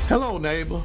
Hello, neighbor.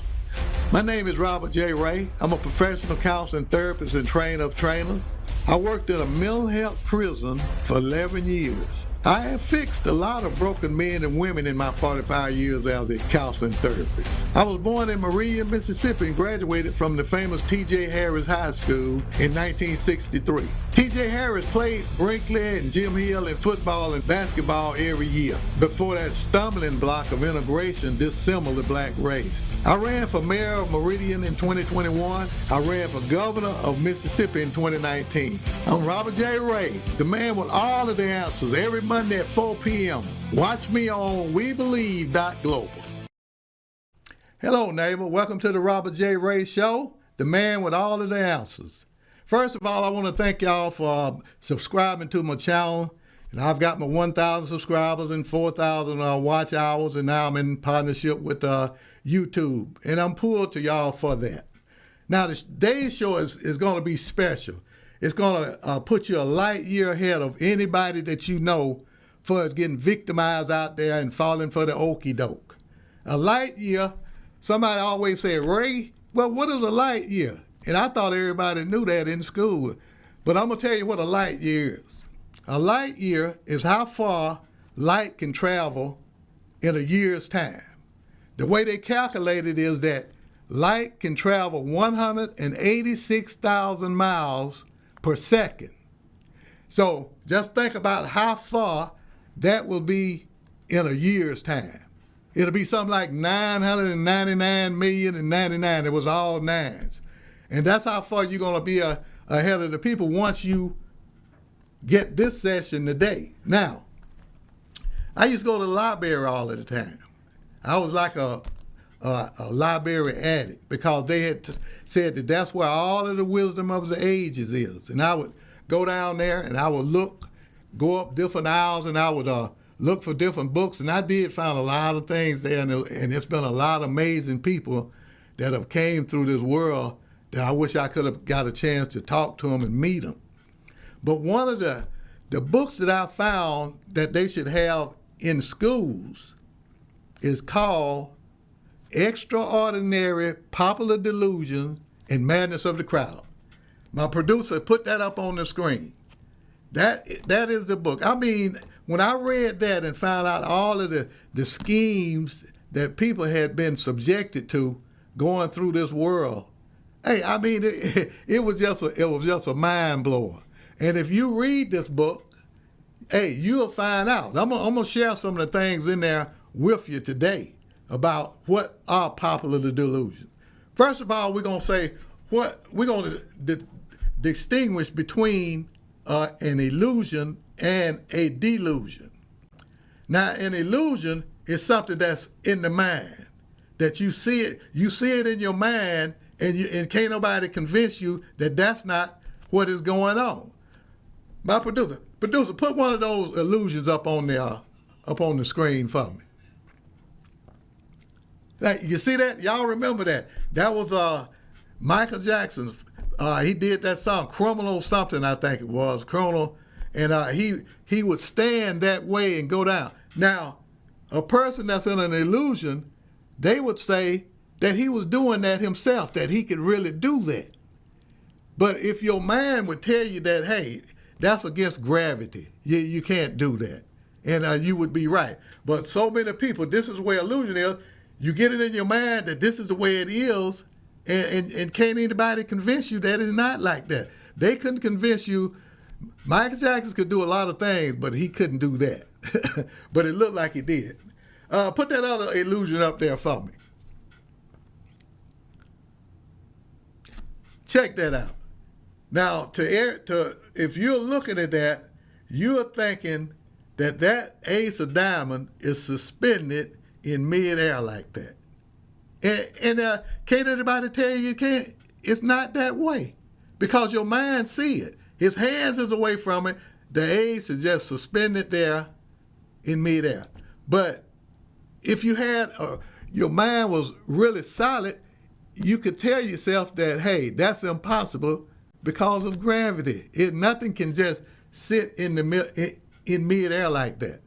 My name is Robert J. Ray. I'm a professional counselor and therapist and trainer of trainers. I worked in a mental health prison for 11 years. I have fixed a lot of broken men and women in my 45 years as a counselor and therapist. I was born in Maria, Mississippi and graduated from the famous T.J. Harris High School in 1963. T.J. Harris played Brinkley and Jim Hill in football and basketball every year before that stumbling block of integration dissembled the black race. I ran for mayor of Meridian in 2021. I ran for governor of Mississippi in 2019. I'm Robert J. Ray, the man with all of the answers, every Monday at 4 p.m. Watch me on WeBelieve.global. Hello, neighbor. Welcome to the Robert J. Ray Show, the man with all of the answers. First of all, I want to thank y'all for subscribing to my channel. And I've got my 1,000 subscribers and 4,000 watch hours, and now I'm in partnership with YouTube. And I'm pulled to y'all for that. Now, today's show is going to be special. It's going to put you a light year ahead of anybody that you know for getting victimized out there and falling for the okie doke. A light year, somebody always say, Ray, well, what is a light year? And I thought everybody knew that in school. But I'm going to tell you what a light year is. A light year is how far light can travel in a year's time. The way they calculate it is that light can travel 186,000 miles per second. So just think about how far that will be in a year's time. It'll be something like 999,000,099. It was all nines. And that's how far you're going to be ahead of the people once you get this session today. Now, I used to go to the library all of the time. I was like a library addict because they had said that that's where all of the wisdom of the ages is. And I would go down there and I would go up different aisles and I would look for different books. And I did find a lot of things there, and it's been a lot of amazing people that have came through this world that I wish I could have got a chance to talk to them and meet them. But one of the books that I found that they should have in schools is called Extraordinary Popular Delusions and Madness of the Crowd. My producer put that up on the screen. That is the book. I mean, when I read that and found out all of the schemes that people had been subjected to going through this world, hey, I mean, it was just a mind blower. And if you read this book, hey, you'll find out. I'm gonna share some of the things in there with you today about what are popular delusions. First of all, we're gonna say what we're gonna distinguish between an illusion and a delusion. Now, an illusion is something that's in the mind, that you see it in your mind, and can't nobody convince you that that's not what is going on. My producer, put one of those illusions up on the screen for me. Now, you see that? Y'all remember that? That was Michael Jackson's. He did that song, Criminal something, I think it was, Criminal, and he would stand that way and go down. Now, a person that's in an illusion, they would say that he was doing that himself, that he could really do that. But if your mind would tell you that, hey, that's against gravity, you can't do that, and you would be right. But so many people, this is where illusion is. You get it in your mind that this is the way it is, and can't anybody convince you that it's not like that. They couldn't convince you. Michael Jackson could do a lot of things, but he couldn't do that. But it looked like he did. Put that other illusion up there for me. Check that out. Now, if you're looking at that, you're thinking that ace of diamond is suspended in midair like that. And can't anybody tell you can't? It's not that way because your mind see it. His hands is away from it. The ace is just suspended there in midair. But if you had your mind was really solid, you could tell yourself that, hey, that's impossible because of gravity. Nothing can just sit in midair like that.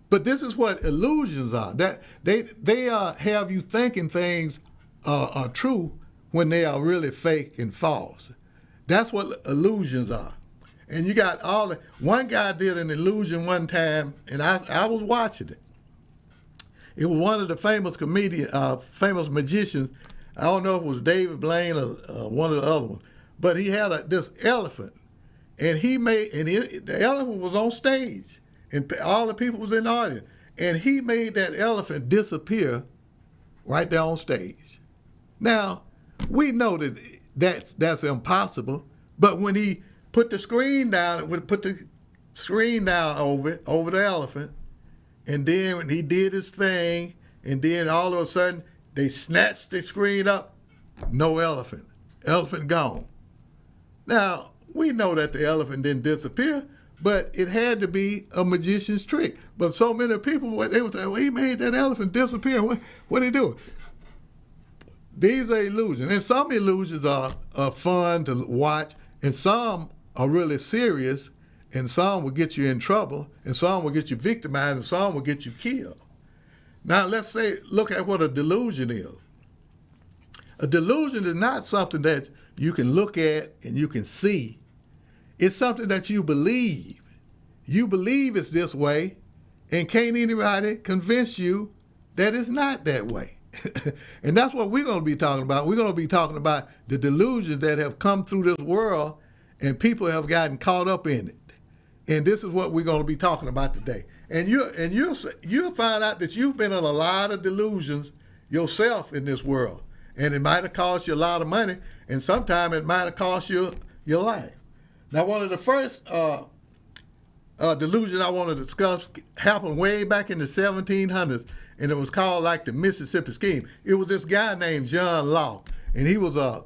But this is what illusions are. That they have you thinking things are true when they are really fake and false. That's what illusions are. And you got one guy did an illusion one time, and I was watching it. It was one of the famous famous magicians. I don't know if it was David Blaine or one of the other ones, but he had this elephant, and the elephant was on stage, and all the people was in the audience, and he made that elephant disappear right there on stage. Now, we know that's impossible, but when he put the screen down over the elephant, and then when he did his thing, and then all of a sudden they snatched the screen up, no elephant gone. Now, we know that the elephant didn't disappear, but it had to be a magician's trick. But so many people, they would say, well, he made that elephant disappear. What did he do? These are illusions. And some illusions are fun to watch, and some are really serious, and some will get you in trouble, and some will get you victimized, and some will get you killed. Now, look at what a delusion is. A delusion is not something that you can look at and you can see. It's something that you believe. You believe it's this way, and can't anybody convince you that it's not that way. And that's what we're going to be talking about. We're going to be talking about the delusions that have come through this world, and people have gotten caught up in it. And this is what we're going to be talking about today. And you'll find out that you've been in a lot of delusions yourself in this world. And it might have cost you a lot of money, and sometimes it might have cost you your life. Now, one of the first delusions I want to discuss happened way back in the 1700s, and it was called like the Mississippi Scheme. It was this guy named John Law, and he was a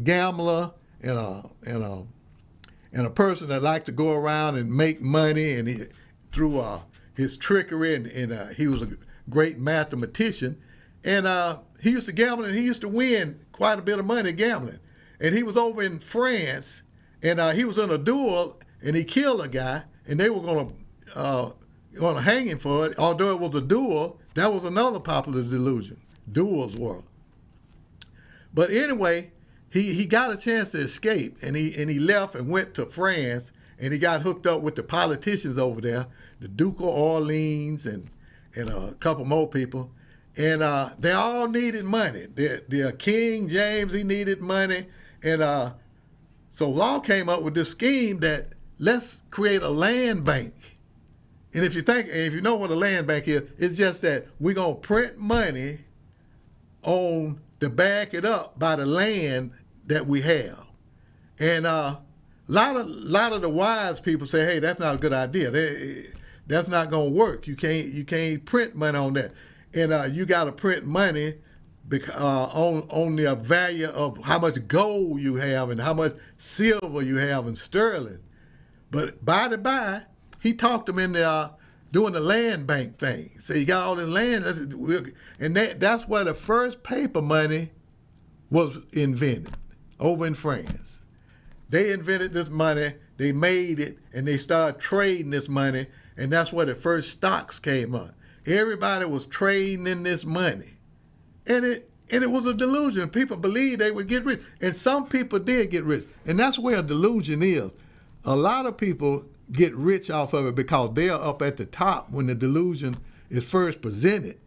gambler and a person that liked to go around and make money, and through his trickery, and he was a great mathematician, and he used to gamble, and he used to win quite a bit of money gambling. And he was over in France, and he was in a duel, and he killed a guy, and they were going to hang him for it. Although it was a duel, that was another popular delusion. Duels were. But anyway, he got a chance to escape, and he left and went to France, and he got hooked up with the politicians over there, the Duke of Orleans and a couple more people. And they all needed money. The King James, he needed money. And so Law came up with this scheme that let's create a land bank. And if you know what a land bank is, it's just that we're going to print money to back it up by the land that we have. And a lot of the wise people say, hey, that's not a good idea. That's not going to work. You can't print money on that. And you got to print money on the value of how much gold you have and how much silver you have in sterling. But by the by, he talked them into doing the land bank thing. So you got all this land, and that's where the first paper money was invented, over in France. They invented this money, they made it, and they started trading this money, and that's where the first stocks came up. Everybody was trading in this money. And it was a delusion. People believed they would get rich. And some people did get rich. And that's where a delusion is. A lot of people get rich off of it because they're up at the top when the delusion is first presented.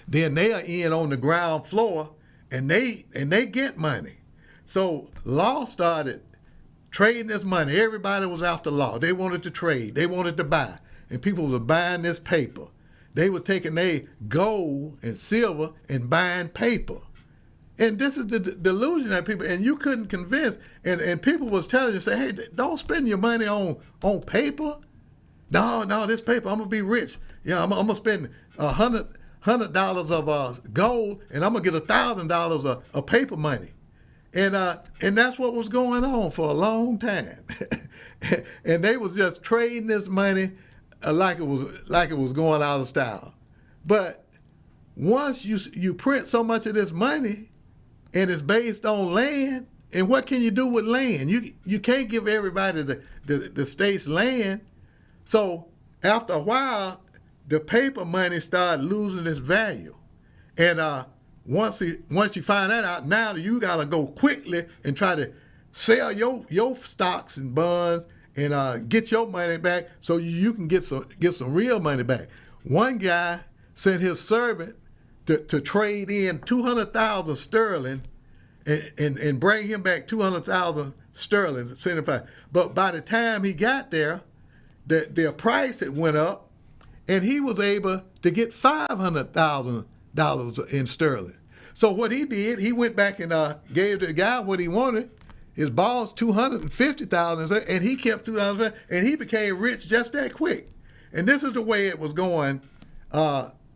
Then they are in on the ground floor, and they get money. So Law started trading this money. Everybody was after Law. They wanted to trade. They wanted to buy. And people were buying this paper. They were taking their gold and silver and buying paper. And this is the delusion that people, and you couldn't convince, and people was telling you, say, hey, don't spend your money on paper. No, this paper, I'm going to be rich. Yeah, I'm going to spend $100 of gold, and I'm going to get $1,000 of paper money. And that's what was going on for a long time. And they was just trading this money like it was going out of style. But once you print so much of this money, and it's based on land, and what can you do with land? You can't give everybody the state's land. So after a while, the paper money started losing its value. And once you find that out, now you got to go quickly and try to sell your stocks and bonds and get your money back so you can get some real money back. One guy sent his servant to trade in 200,000 sterling and bring him back 200,000 sterling. But by the time he got there, the price had went up, and he was able to get $500,000 in sterling. So what he did, he went back and gave the guy what he wanted. His boss $250,000, and he kept $200,000, and he became rich just that quick. And this is the way it was going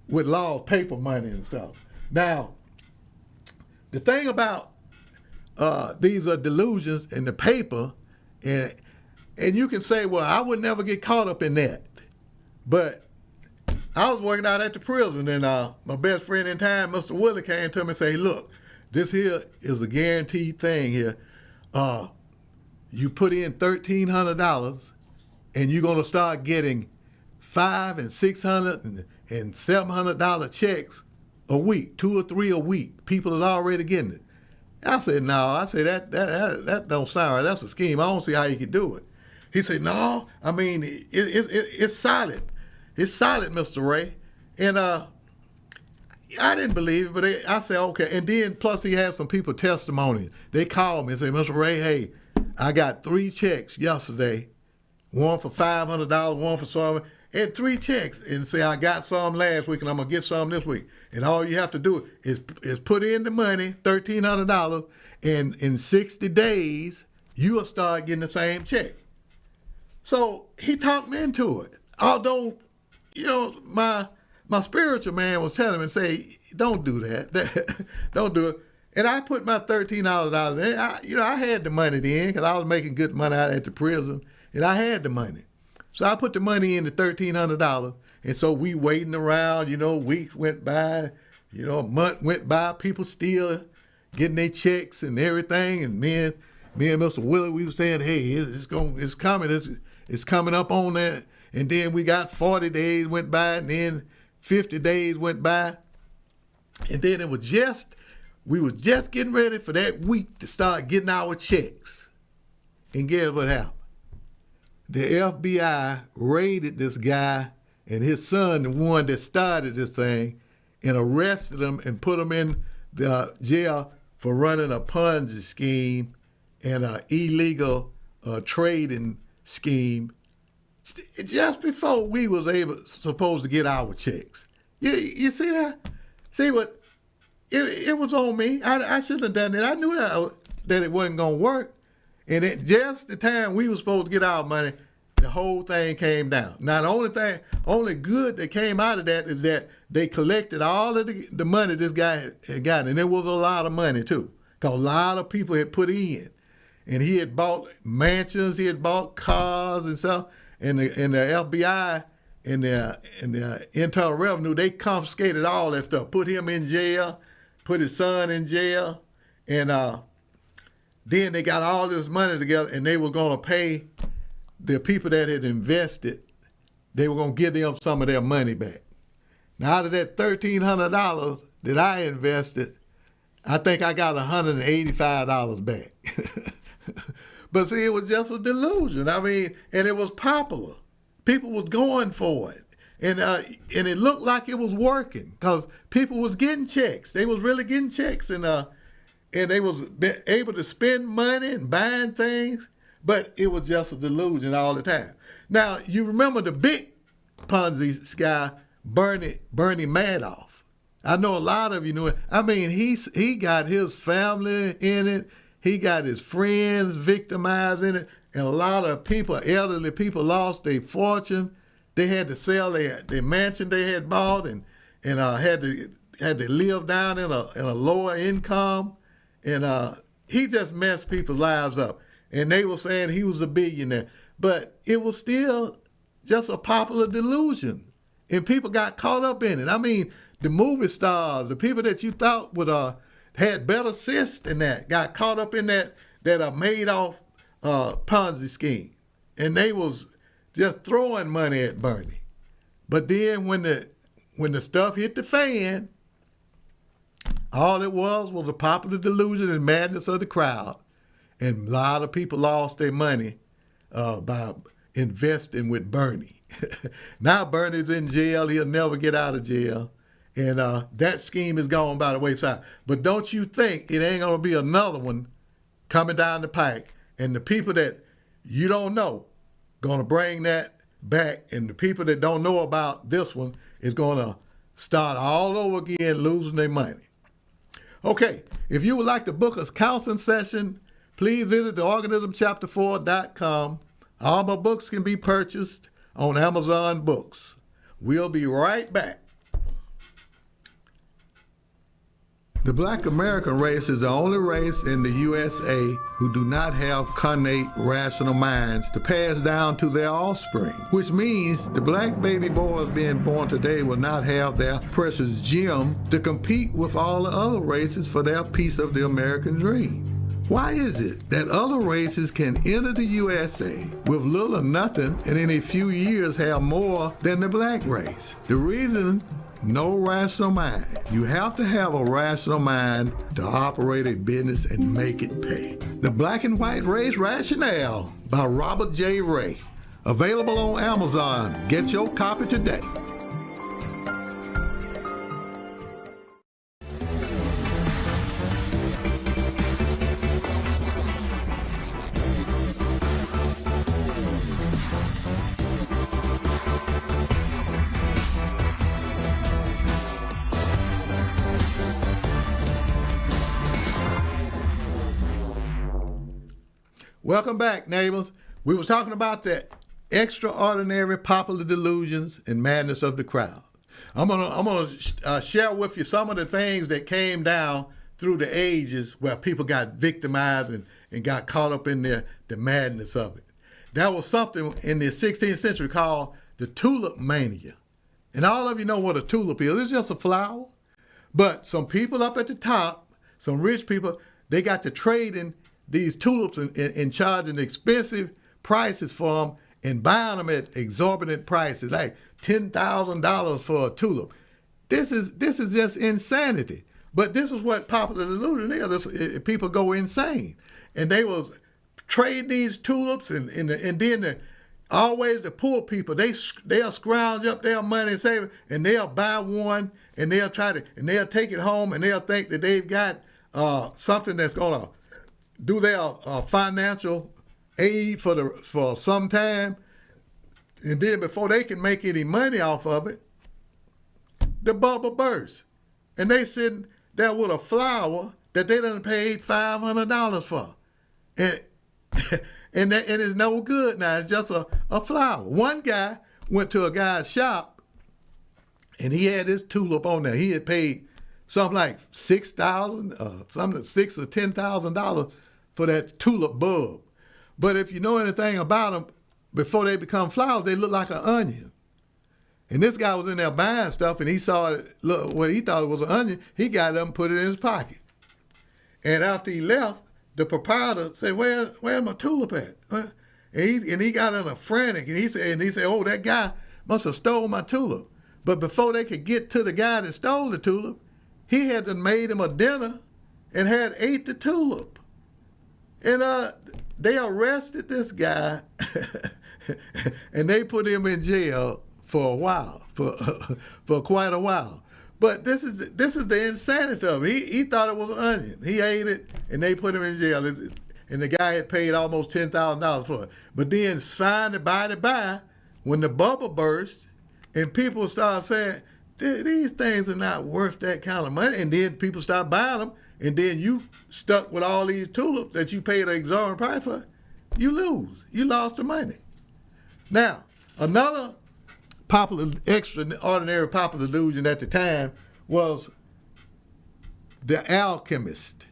with law of paper money and stuff. Now, the thing about these are delusions in the paper, and you can say, well, I would never get caught up in that. But I was working out at the prison, and my best friend in time, Mr. Willie, came to me and said, hey, look, this here is a guaranteed thing here. You put in $1,300, and you're going to start getting $500 and $600 and $700 checks a week, 2 or 3 a week. People are already getting it. I said, no. I said, that don't sound right. That's a scheme. I don't see how you could do it. He said, no. I mean, it's solid. It's solid, Mr. Ray. And I didn't believe it, but I said, okay. And then plus he had some people testimony. They called me and said, Mr. Ray, hey, I got 3 checks yesterday, one for $500, one for something, and 3 checks. And say, I got some last week and I'm going to get some this week. And all you have to do is put in the money, $1,300, and in 60 days, you'll start getting the same check. So he talked me into it. Although, you know, my spiritual man was telling me, say, don't do that. Don't do it. And I put my $1,300 in. I had the money then because I was making good money out at the prison, and I had the money. So I put the money in, the $1,300, and so we waiting around, weeks went by, a month went by, people still getting their checks and everything, and me and Mr. Willie, we were saying, hey, it's coming up on that. And then we got 40 days went by, and then 50 days went by. And then we were just getting ready for that week to start getting our checks. And guess what happened? The FBI raided this guy and his son, the one that started this thing, and arrested him and put him in the jail for running a ponzi scheme and an illegal trading scheme just before we was supposed to get our checks. You see that? See what? It was on me. I shouldn't have done it. I knew that it wasn't going to work. And at just the time we were supposed to get our money, the whole thing came down. Now, the only good that came out of that is that they collected all of the money this guy had gotten. And it was a lot of money, too, because a lot of people had put in. And he had bought mansions, he had bought cars and stuff. And the FBI and the Internal Revenue, they confiscated all that stuff, put him in jail, put his son in jail, and then they got all this money together, and they were going to pay the people that had invested, they were going to give them some of their money back. Now, out of that $1,300 that I invested, I think I got $185 back. But see, it was just a delusion. I mean, and it was popular. People was going for it. And it looked like it was working because people was getting checks. They was really getting checks, and they was able to spend money and buying things, but it was just a delusion all the time. Now, you remember the big Ponzi guy, Bernie Madoff. I know a lot of you know it. I mean, he got his family in it. He got his friends victimized in it. And a lot of people, elderly people, lost their fortune. They had to sell their mansion they had bought and had to live down in a lower income. And he just messed people's lives up. And they were saying he was a billionaire. But it was still just a popular delusion. And people got caught up in it. I mean, the movie stars, the people that you thought would had better sense than that, got caught up in that Madoff Ponzi scheme. And they was just throwing money at Bernie. But then when the stuff hit the fan, all it was a popular delusion and madness of the crowd. And a lot of people lost their money by investing with Bernie. Now Bernie's in jail. He'll never get out of jail. And that scheme is gone by the wayside. But don't you think it ain't going to be another one coming down the pike? And the people that you don't know going to bring that back. And the people that don't know about this one is going to start all over again losing their money. Okay, if you would like to book a counseling session, please visit theorganismchapter4.com. All my books can be purchased on Amazon Books. We'll be right back. The Black American race is the only race in the USA who do not have connate rational minds to pass down to their offspring, which means the black baby boys being born today will not have their precious gem to compete with all the other races for their piece of the American dream. Why is it that other races can enter the USA with little or nothing and in a few years have more than the black race? The reason: no rational mind. You have to have a rational mind to operate a business and make it pay. The Black and White Race Rationale by Robert J. Ray. Available on Amazon. Get your copy today. Welcome back, neighbors. We were talking about the extraordinary popular delusions and madness of the crowd. I'm gonna share with you some of the things that came down through the ages where people got victimized and got caught up in the madness of it. That was something in the 16th century called the tulip mania. And all of you know what a tulip is. It's just a flower. But some people up at the top, some rich people, they got to trade in these tulips and charging expensive prices for them and buying them at exorbitant prices, like $10,000 for a tulip. This is just insanity. But this is what popular delusion is. People go insane. And they was trading these tulips and then always the poor people, they'll scrounge up their money and save it, and they'll buy one and they'll take it home and they'll think that they've got something that's gonna do their financial aid for some time, and then before they can make any money off of it, the bubble bursts, and they sitting there with a flower that they done paid $500 for, and it's no good now. It's just a flower. One guy went to a guy's shop, and he had his tulip on there. He had paid something like $6,000, $6,000 or $10,000 for that tulip bulb. But if you know anything about them, before they become flowers, they look like an onion. And this guy was in there buying stuff, and he saw it, look, what he thought it was an onion. He got up and put it in his pocket. And after he left, the proprietor said, "Where's my tulip at?" And he got in a frantic, and he said, "Oh, that guy must have stole my tulip." But before they could get to the guy that stole the tulip, he had to made him a dinner and had ate the tulip. And they arrested this guy and they put him in jail for a while, for quite a while. But this is the insanity of it. He thought it was an onion. He ate it and they put him in jail. And the guy had paid almost $10,000 for it. But then trying to buy, when the bubble burst and people started saying, these things are not worth that kind of money. And then people start buying them. And then you stuck with all these tulips that you paid an exorbitant price for, you lose. You lost the money. Now, another extraordinary popular delusion at the time was the Alchemists.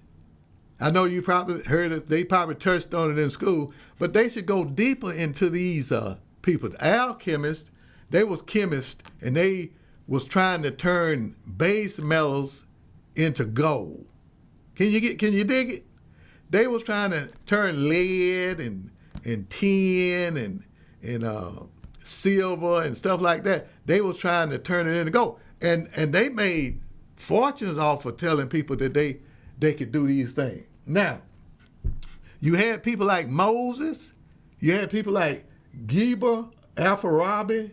I know you probably heard it, they probably touched on it in school, but they should go deeper into these people. The Alchemists, they was chemists, and they was trying to turn base metals into gold. Can you dig it? They was trying to turn lead and tin and silver and stuff like that. They was trying to turn it into gold. And they made fortunes off of telling people that they could do these things. Now, you had people like Moses, you had people like Geber, Alfarabi,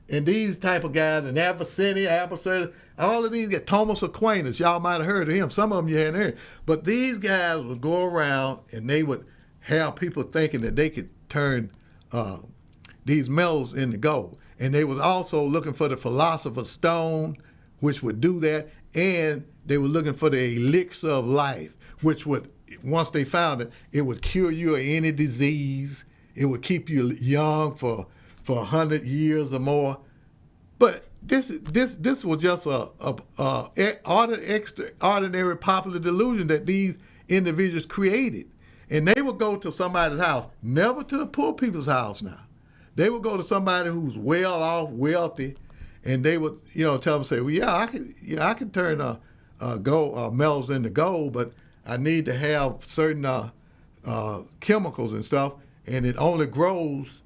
and these type of guys, and Avicenna, all of these guys, Thomas Aquinas, y'all might have heard of him. Some of them you hadn't heard. But these guys would go around and they would have people thinking that they could turn these metals into gold. And they was also looking for the philosopher's stone, which would do that, and they were looking for the elixir of life, which would, once they found it, it would cure you of any disease. It would keep you young for 100 years or more. But this was just a extraordinary popular delusion that these individuals created. And they would go to somebody's house, never to the poor people's house now. They would go to somebody who's well off, wealthy, and they would, tell them, say, well, yeah, I can turn gold metals into gold, but I need to have certain chemicals and stuff, and it only grows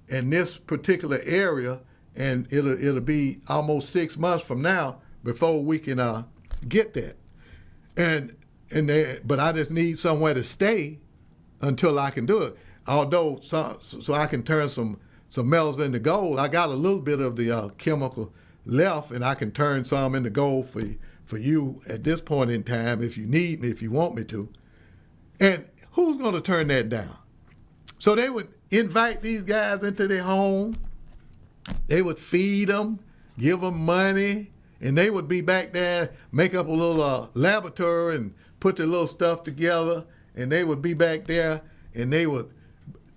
in this particular area, and it'll be almost 6 months from now before we can get that. But I just need somewhere to stay until I can do it. Although, so I can turn some metals into gold, I got a little bit of the chemical left, and I can turn some into gold for you at this point in time if you need me, if you want me to. And who's going to turn that down? So they would invite these guys into their home. They would feed them, give them money, and they would be back there, make up a little laboratory and put their little stuff together, and they would be back there, and they would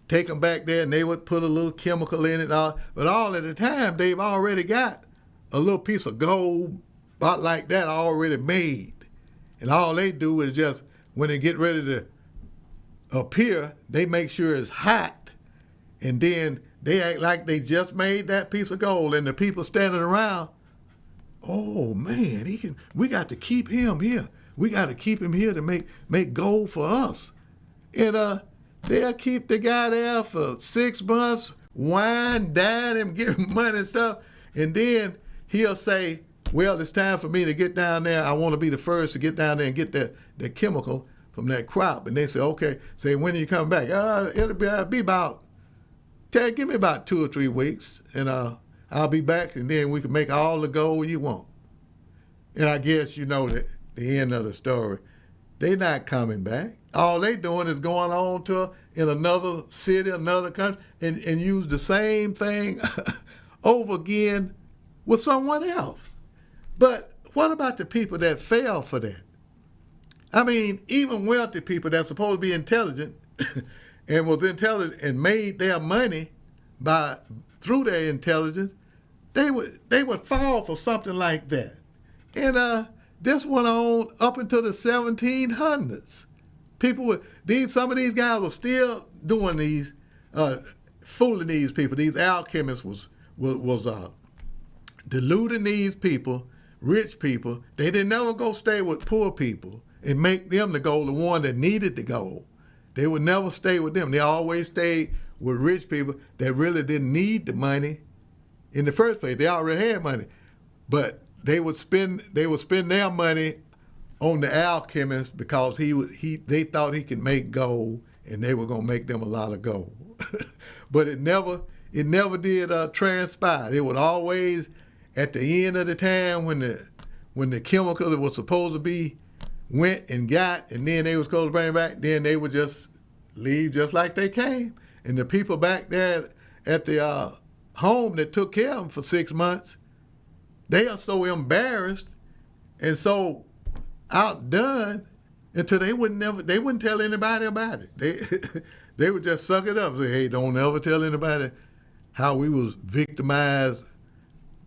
take them back there, and they would put a little chemical in it. But all at the time, they've already got a little piece of gold about like that already made. And all they do is just, when they get ready to appear, they make sure it's hot, and then they act like they just made that piece of gold, and the people standing around, oh man, we got to keep him here. We got to keep him here to make gold for us. And they'll keep the guy there for 6 months, wine, dine him, give him money and stuff, and then he'll say, well, it's time for me to get down there. I want to be the first to get down there and get that chemical from that crop. And they say, okay, say, when are you coming back? It'll be about, give me about 2 or 3 weeks, and I'll be back, and then we can make all the gold you want. And I guess you know the end of the story. They're not coming back. All they doing is going on in another city, another country, and use the same thing over again with someone else. But what about the people that fell for that? I mean, even wealthy people that's supposed to be intelligent and was intelligent and made their money through their intelligence, they would fall for something like that. And this went on up until the 1700s. Some of these guys were still doing these, fooling these people. These alchemists was deluding these people, rich people. They didn't never go stay with poor people and make them the gold, the one that needed the gold. They would never stay with them. They always stayed with rich people that really didn't need the money in the first place. They already had money, but they would spend their money on the alchemist because they thought he could make gold, and they were gonna make them a lot of gold. But it never did transpire. It would always, at the end of the time when the chemical that was supposed to be went and got, and then they was supposed to bring it back, then they would just leave just like they came. And the people back there at the home that took care of them for 6 months, they are so embarrassed and so outdone until they wouldn't tell anybody about it. They would just suck it up and say, hey, don't ever tell anybody how we was victimized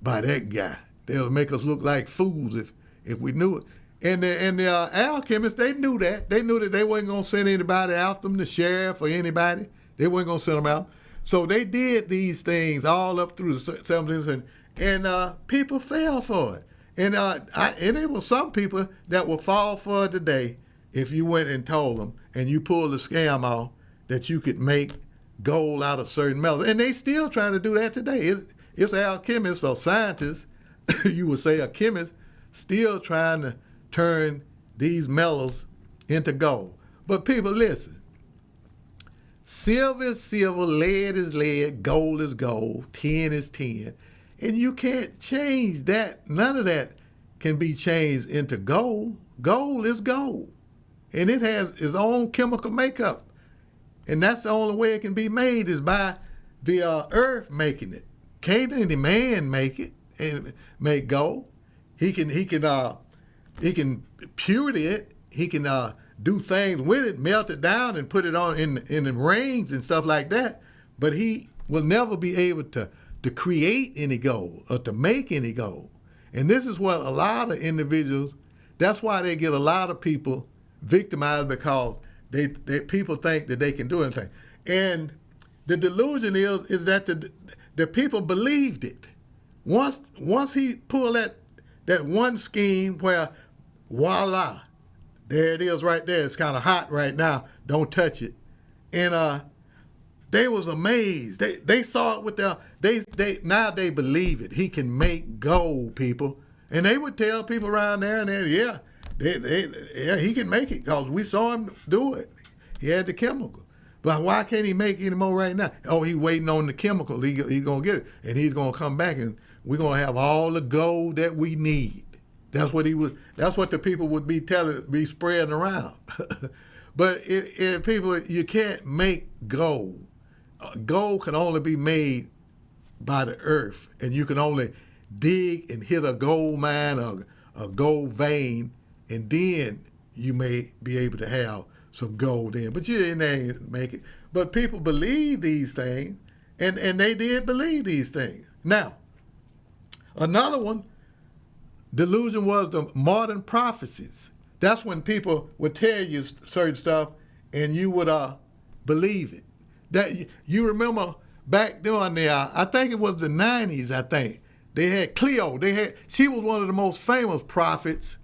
by that guy. They'll make us look like fools if we knew it. And the alchemists, they knew that. They knew that they wasn't going to send anybody after them, the sheriff or anybody. They weren't going to send them out. So they did these things all up through the 1700s, and people fell for it. And there were some people that would fall for it today if you went and told them and you pulled the scam off that you could make gold out of certain metals. And they still trying to do that today. It's alchemists or scientists, you would say a chemist, still trying to turn these metals into gold. But people, listen. Silver is silver, lead is lead, gold is gold, tin is tin. And you can't change that. None of that can be changed into gold. Gold is gold. And it has its own chemical makeup. And that's the only way it can be made is by the earth making it. Can't any man make it and make gold. He can purity it. He can do things with it, melt it down and put it on in rings and stuff like that. But he will never be able to create any gold or to make any gold. And this is what a lot of individuals, that's why they get a lot of people victimized, because they people think that they can do anything. And the delusion is that the people believed it. Once he pulled that one scheme where, voila, there it is right there. It's kind of hot right now. Don't touch it. And they was amazed. They saw it with their, now they believe it. He can make gold, people. And they would tell people around there, and yeah, he can make it because we saw him do it. He had the chemical. But why can't he make any more right now? Oh, he's waiting on the chemical. He's going to get it. And he's going to come back, and we're going to have all the gold that we need. That's what the people would be spreading around. But people, you can't make gold. Gold can only be made by the earth, and you can only dig and hit a gold mine or a gold vein, and then you may be able to have some gold in. But you ain't make it. But people believe these things, and they did believe these things. Now, another one, delusion, was the modern prophecies. That's when people would tell you certain stuff, and you would believe it. That you remember back during the, I think it was the 90s, I think, they had Cleo. She was one of the most famous prophets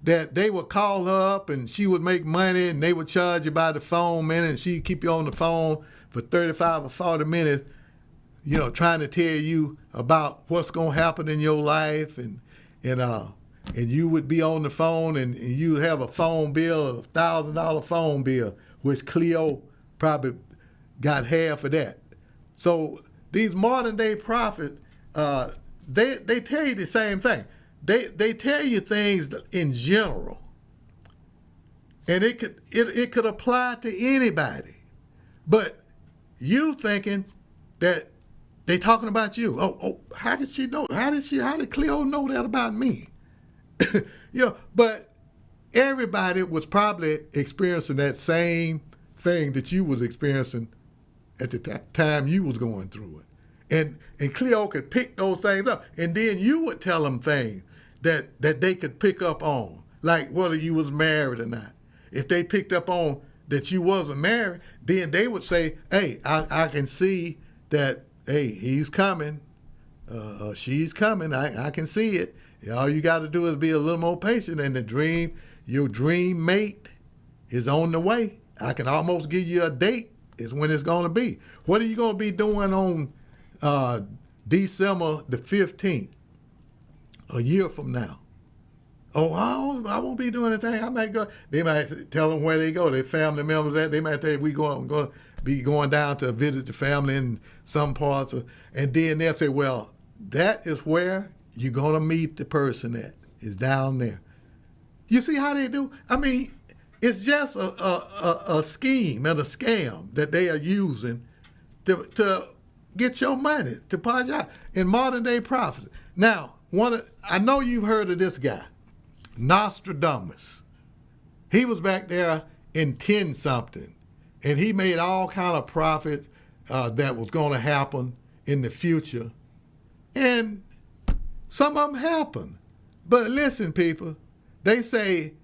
that they would call her up and she would make money and they would charge you by the phone minute and she'd keep you on the phone for 35 or 40 minutes, trying to tell you about what's going to happen in your life and you would be on the phone and you'd have a phone bill, $1,000 phone bill, which Cleo probably got half of that. So these modern day prophets, they tell you the same thing. They tell you things in general, and it could apply to anybody, but you thinking that they talking about you. Oh, how did she know? How did Cleo know that about me? But everybody was probably experiencing that same thing that you was experiencing at the time you was going through it. And Cleo could pick those things up, and then you would tell them things that they could pick up on, like whether you was married or not. If they picked up on that you wasn't married, then they would say, hey, I can see that, hey, he's coming, she's coming, I can see it. All you got to do is be a little more patient, and your dream mate is on the way. I can almost give you a date is when it's going to be. What are you going to be doing on December the 15th, a year from now? Oh, I won't be doing anything. I might go. They might tell them where they go. Their family members at. They might tell you we're going to be going down to visit the family in some parts, and then they'll say, well, that is where you're going to meet the person at. Is down there. You see how they do? I mean, it's just a scheme and a scam that they are using to get your money, to punch out in modern day prophecy. Now, I know you've heard of this guy, Nostradamus. He was back there in 10-something, and he made all kind of prophets that was going to happen in the future. And some of them happened. But listen, people, they say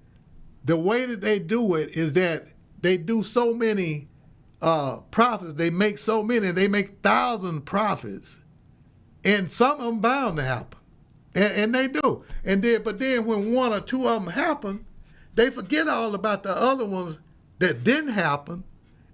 the way that they do it is that they do so many prophets, they make 1,000 prophets, and some of them bound to happen. And they do. But then when one or two of them happen, they forget all about the other ones that didn't happen,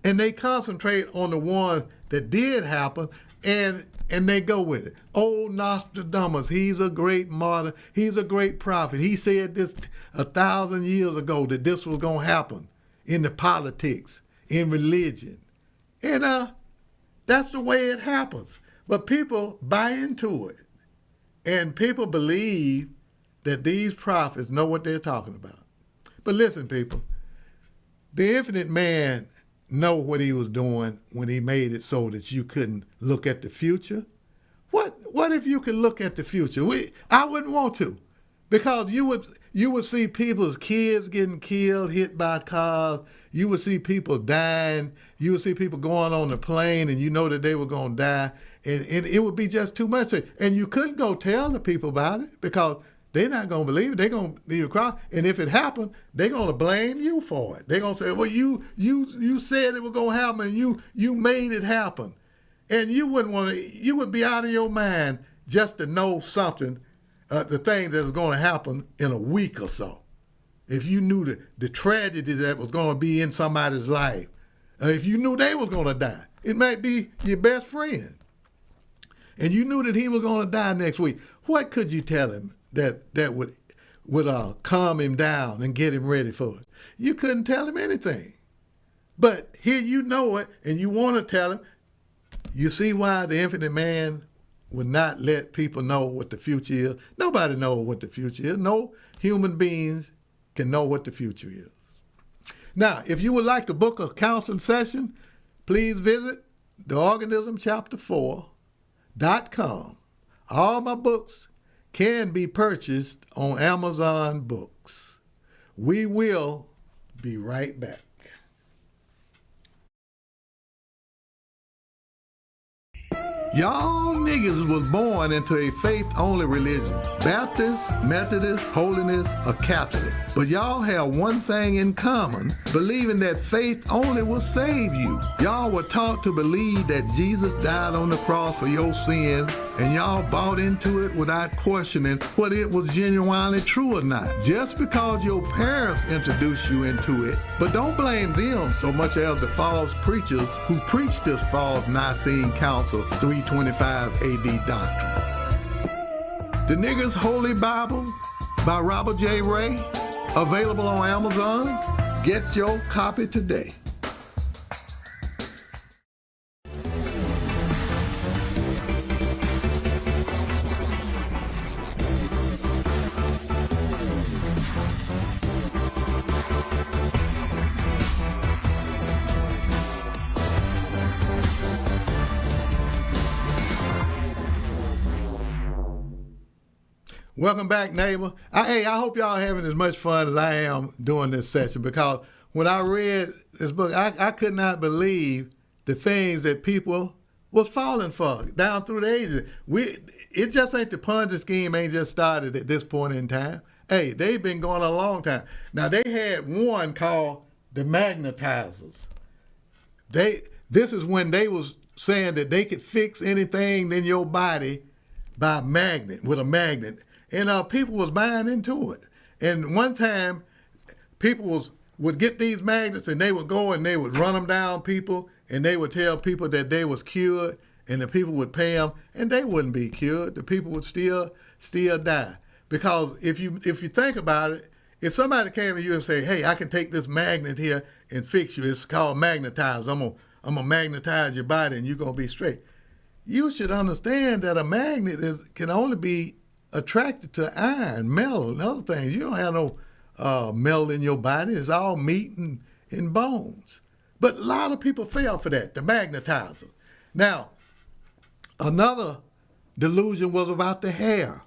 And they concentrate on the ones that did happen, and they go with it. Oh, Nostradamus, he's a great martyr. He's a great prophet. He said this 1,000 years ago that this was going to happen in the politics, in religion. And that's the way it happens. But people buy into it. And people believe that these prophets know what they're talking about. But listen, people, the infinite man know what he was doing when he made it so that you couldn't look at the future. What if you could look at the future? I wouldn't want to, because you would see people's kids getting killed, hit by cars. You would see people dying. You would see people going on the plane, and you know that they were going to die. And it would be just too much. And you couldn't go tell the people about it, because they're not going to believe it. They're going to be a crowd. And if it happened, they're going to blame you for it. They're going to say, well, you said it was going to happen, and you made it happen. And you wouldn't want to, you would be out of your mind just to know something, the thing that was going to happen in a week or so. If you knew the tragedy that was going to be in somebody's life, if you knew they was going to die, it might be your best friend, and you knew that he was going to die next week, what could you tell him that would calm him down and get him ready for it? You couldn't tell him anything. But here you know it, and you want to tell him. You see why the infinite man would not let people know what the future is? Nobody knows what the future is. No human beings can know what the future is. Now, if you would like to book a counseling session, please visit theorganismchapter4.com. All my books can be purchased on Amazon Books. We will be right back. Y'all niggas was born into a faith-only religion. Baptist, Methodist, Holiness, or Catholic. But y'all have one thing in common, believing that faith only will save you. Y'all were taught to believe that Jesus died on the cross for your sins, and y'all bought into it without questioning whether it was genuinely true or not. Just because your parents introduced you into it, but don't blame them so much as the false preachers who preach this false Nicene Council 325 AD doctrine. The Nigger's Holy Bible by Robert J. Ray, available on Amazon. Get your copy today. Welcome back, neighbor. I hope y'all having as much fun as I am doing this session, because when I read this book, I could not believe the things that people was falling for down through the ages. It just ain't the Ponzi scheme ain't just started at this point in time. Hey, they've been going a long time. Now, they had one called the Magnetizers. This is when they was saying that they could fix anything in your body by magnet, with a magnet. And people was buying into it. And one time, people would get these magnets, and they would go and they would run them down people, and they would tell people that they was cured, and the people would pay them, and they wouldn't be cured. The people would still die. Because if you think about it, if somebody came to you and say, hey, I can take this magnet here and fix you, it's called magnetize. I'm gonna magnetize your body, and you're gonna be straight. You should understand that a magnet can only be attracted to iron, metal, and other things. You don't have no metal in your body. It's all meat and bones. But a lot of people fell for that, the magnetizer. Now, another delusion was about the hair.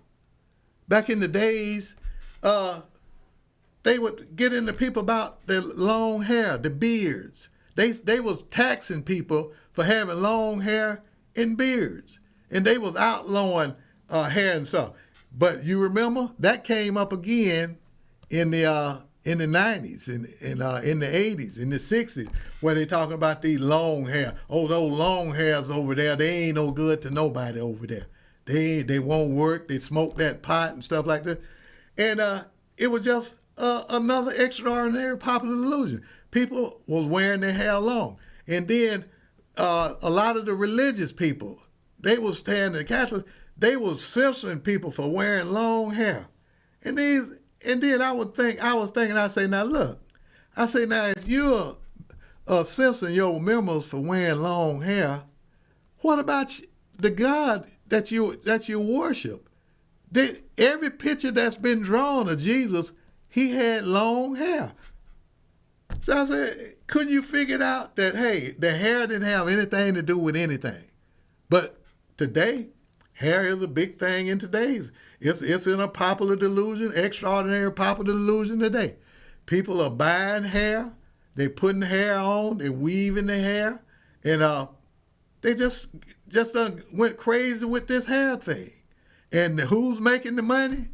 Back in the days, they would get into people about their long hair, the beards. They was taxing people for having long hair and beards. And they was outlawing hair and stuff. But you remember that came up again in the 90s, in the 80s, in the 60s, where they talking about these long hair. Oh, those long hairs over there, they ain't no good to nobody over there. They won't work. They smoke that pot and stuff like that. And it was just another extraordinary popular delusion. People was wearing their hair long. And then a lot of the religious people, they was standing, the Catholics, they was censoring people for wearing long hair. And then I was thinking, I say, now look, I say, now if you're censoring your members for wearing long hair, what about the God that you worship? Every picture that's been drawn of Jesus, he had long hair. So I said, couldn't you figure it out that, hey, the hair didn't have anything to do with anything? But today, hair is a big thing in today's. It's in a popular delusion, extraordinary popular delusion today. People are buying hair, they putting hair on, they weaving their hair, and they just went crazy with this hair thing. And who's making the money?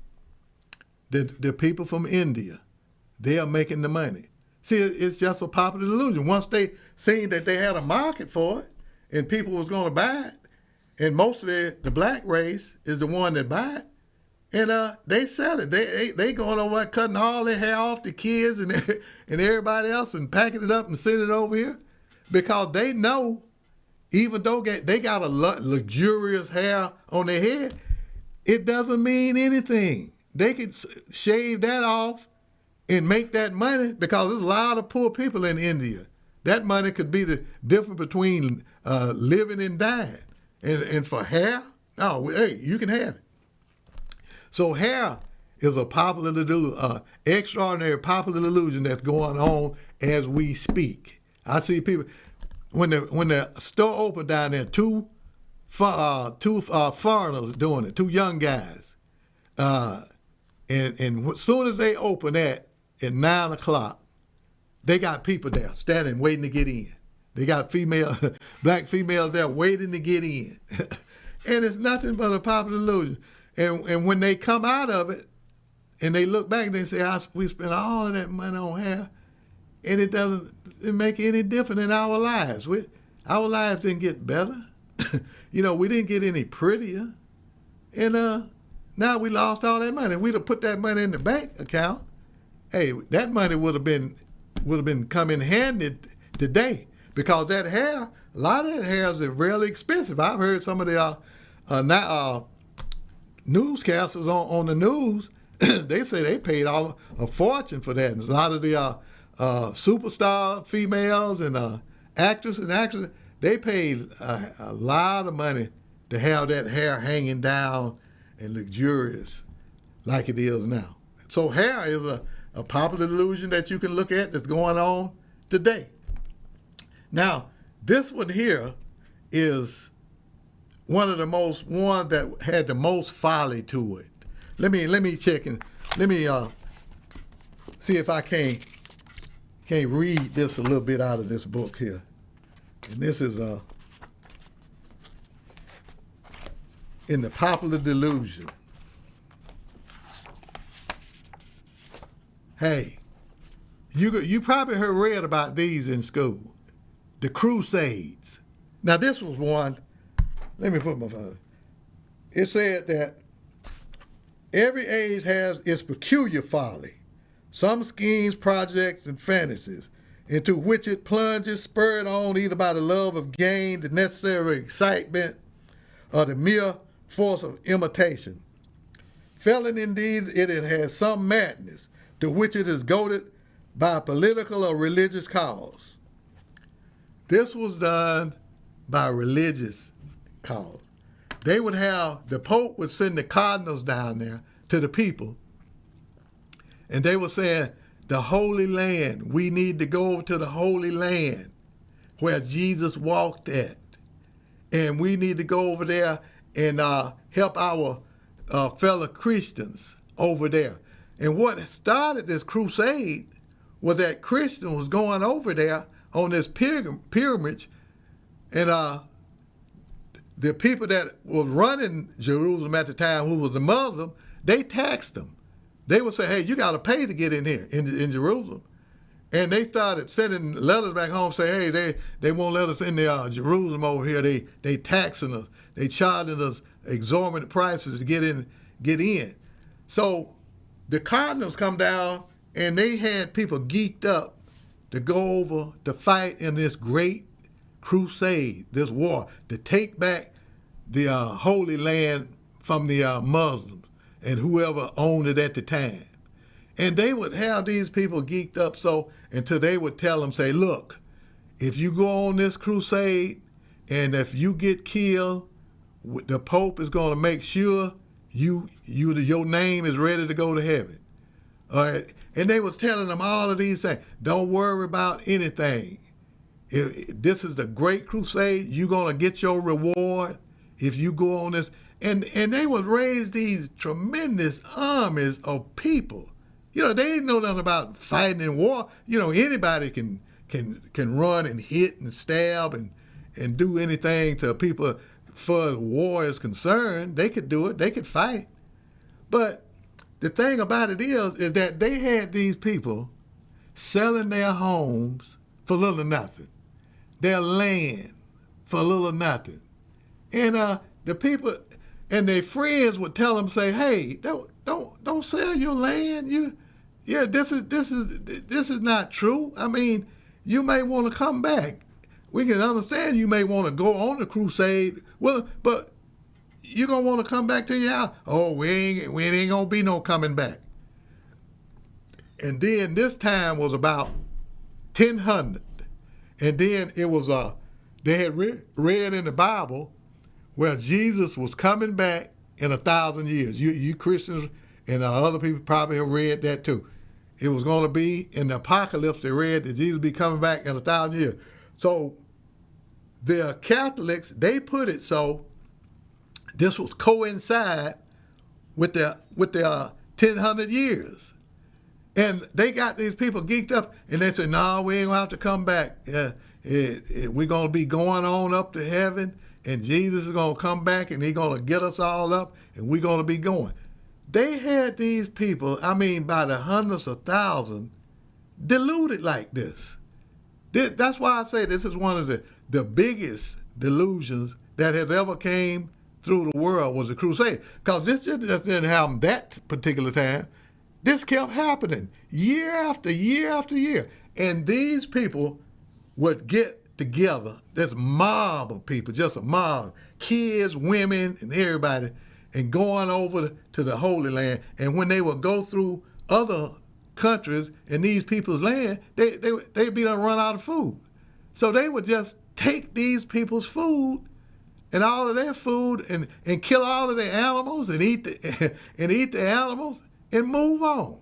The people from India. They are making the money. See, it's just a popular delusion. Once they seen that they had a market for it and people was going to buy it, and mostly the black race is the one that buy it, and they sell it. They going over cutting all their hair off the kids and everybody else and packing it up and sending it over here because they know even though they got a luxurious hair on their head, it doesn't mean anything. They could shave that off and make that money because there's a lot of poor people in India. That money could be the difference between living and dying. And for hair, oh, hey, you can have it. So hair is a popular delusion, extraordinary popular delusion that's going on as we speak. I see people, when the store opened down there, two foreigners doing it, two young guys. And as soon as they open that at 9 o'clock, they got people there standing waiting to get in. They got black females there waiting to get in. And it's nothing but a popular delusion. And when they come out of it and they look back and they say, we spent all of that money on hair and it doesn't make any difference in our lives. Our lives didn't get better. We didn't get any prettier. And now we lost all that money. We'd have put that money in the bank account. Hey, that money would have been coming handy today because that hair, a lot of that hair is really expensive. I've heard some of the newscasters on the news, they say they paid a fortune for that. And a lot of the superstar females and actresses and actors, they paid a lot of money to have that hair hanging down and luxurious like it is now. So hair is a popular delusion that you can look at that's going on today. Now, this one here is one that had the most folly to it. Let me check and let me see if I can't read this a little bit out of this book here. And this is in the popular delusion. Hey, you probably read about these in school. The crusades. Now this was one. Let me put my phone. It said that every age has its peculiar folly, some schemes, projects, and fantasies into which it plunges, spurred on either by the love of gain, the necessary excitement, or the mere force of imitation. Failing indeed, it has some madness to which it is goaded by a political or religious cause. This was done by religious cause. They would have, the Pope would send the cardinals down there to the people, and they were saying, the Holy Land, we need to go over to the Holy Land where Jesus walked at. And we need to go over there and help our fellow Christians over there. And what started this crusade was that Christian was going over there on this pilgrimage, and the people that were running Jerusalem at the time, who was the Muslim, they taxed them. They would say, hey, you got to pay to get in here in Jerusalem. And they started sending letters back home saying, hey, they won't let us in Jerusalem over here. They taxing us. They charging us exorbitant prices to get in. So the cardinals come down, and they had people geeked up to go over to fight in this great crusade, this war, to take back the Holy Land from the Muslims and whoever owned it at the time. And they would have these people geeked up so until they would tell them, say, look, if you go on this crusade and if you get killed, the Pope is going to make sure your name is ready to go to heaven. All right? And they was telling them all of these things. Don't worry about anything. This is the great crusade. You're going to get your reward if you go on this. And they would raise these tremendous armies of people. You know, they didn't know nothing about fighting in war. You know, anybody can run and hit and stab and do anything to people. Far as war is concerned, they could do it. They could fight. But the thing about it is that they had these people selling their homes for little or nothing, their land for little or nothing, and the people and their friends would tell them, say, "Hey, don't sell your land. This is not true. I mean, you may want to come back. We can understand you may want to go on the crusade. Well, but you're gonna want to come back to your house. Oh, we ain't gonna be no coming back." And then this time was about 1000, and then it was they had read in the Bible where Jesus was coming back in 1,000 years. You Christians and other people probably have read that too. It was going to be in the apocalypse. They read that Jesus would be coming back in 1,000 years. So the Catholics, they put it so this was coincide with the 1,000 years. And they got these people geeked up, and they said, no, we ain't going to have to come back. We're going to be going on up to heaven, and Jesus is going to come back, and he's going to get us all up, and we're going to be going. They had these people, I mean, by the hundreds of thousands, deluded like this. That's why I say this is one of the biggest delusions that has ever came through the world was the crusade. Because this just didn't happen that particular time. This kept happening year after year after year. And these people would get together, this mob of people, just a mob, kids, women, and everybody, and going over to the Holy Land. And when they would go through other countries in these people's land, they'd be done run out of food. So they would just take these people's food and all of their food and kill all of their animals and eat the animals and move on.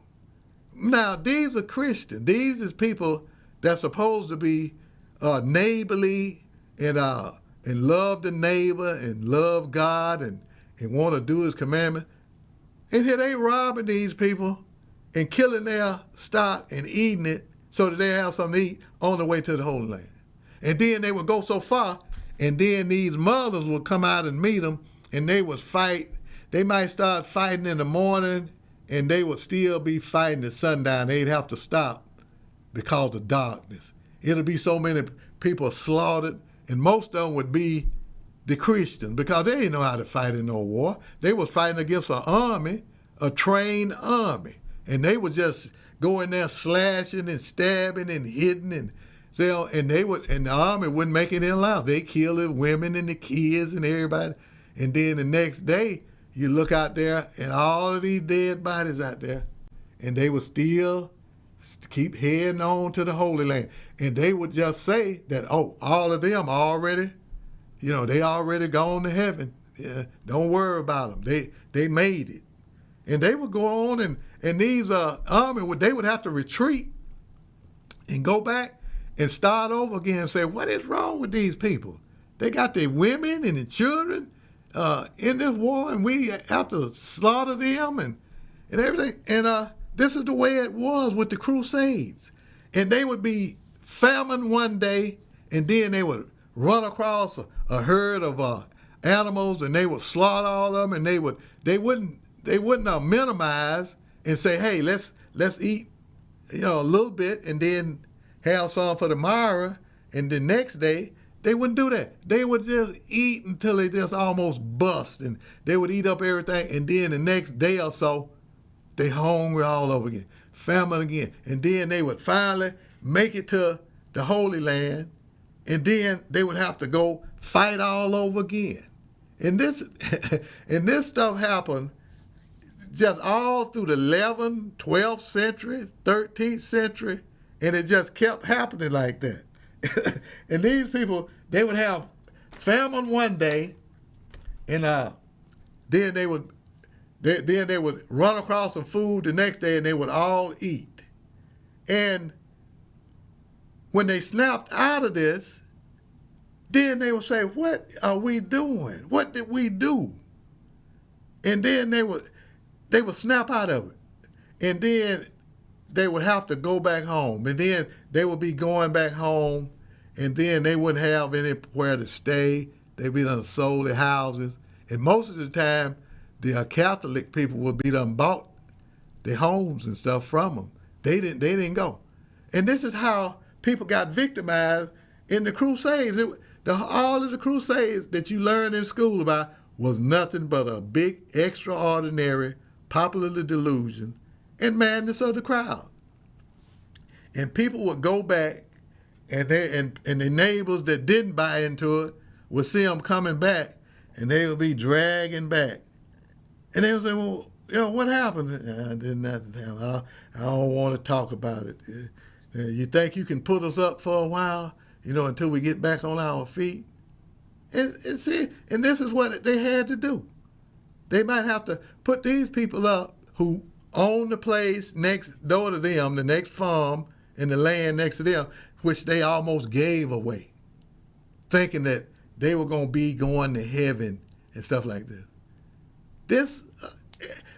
Now, these are Christians. These is people that's supposed to be neighborly and love the neighbor and love God and want to do his commandment. And here they robbing these people and killing their stock and eating it so that they have something to eat on the way to the Holy Land. And then they would go so far, and then these mothers would come out and meet them, and they would fight. They might start fighting in the morning, and they would still be fighting at sundown. They'd have to stop because of darkness. It'll be so many people slaughtered, and most of them would be the Christians because they didn't know how to fight in no war. They was fighting against an army, a trained army, and they would just go in there slashing and stabbing and hitting and the army wouldn't make it in life. They killed the women and the kids and everybody. And then the next day, you look out there and all of these dead bodies out there, and they would still keep heading on to the Holy Land. And they would just say that, oh, all of them already, they already gone to heaven. Yeah, don't worry about them. They made it. And they would go on, and these army, they would have to retreat and go back and start over again and say, what is wrong with these people? They got their women and the children in this war, and we have to slaughter them and everything. And this is the way it was with the Crusades. And they would be famine one day, and then they would run across a herd of animals, and they would slaughter all of them, and they wouldn't minimize and say, hey, let's eat a little bit and then have some for tomorrow, and the next day they wouldn't do that. They would just eat until they just almost bust, and they would eat up everything, and then the next day or so they hungry all over again, famine again, and then they would finally make it to the Holy Land, and then they would have to go fight all over again. And this and this stuff happened just all through the 11th, 12th century, 13th century, and it just kept happening like that. And these people, they would have famine one day, and then they would run across some food the next day, and they would all eat. And when they snapped out of this, then they would say, "What are we doing? What did we do?" And then they would snap out of it, and then they would have to go back home, and then they would be going back home, and then they wouldn't have anywhere to stay. They'd be done sold their houses, and most of the time, the Catholic people would be done bought their homes and stuff from them. They didn't go, and this is how people got victimized in the Crusades. All of the Crusades that you learn in school about was nothing but a big, extraordinary, popular delusion and madness of the crowd. And people would go back, and the neighbors that didn't buy into it would see them coming back, and they would be dragging back. And they would say, "Well, what happened?" "I did nothing happen. I don't want to talk about it. You think you can put us up for a while, until we get back on our feet?" And this is what they had to do. They might have to put these people up who own the place next door to them, the next farm and the land next to them, which they almost gave away, thinking that they were going to be going to heaven and stuff like this.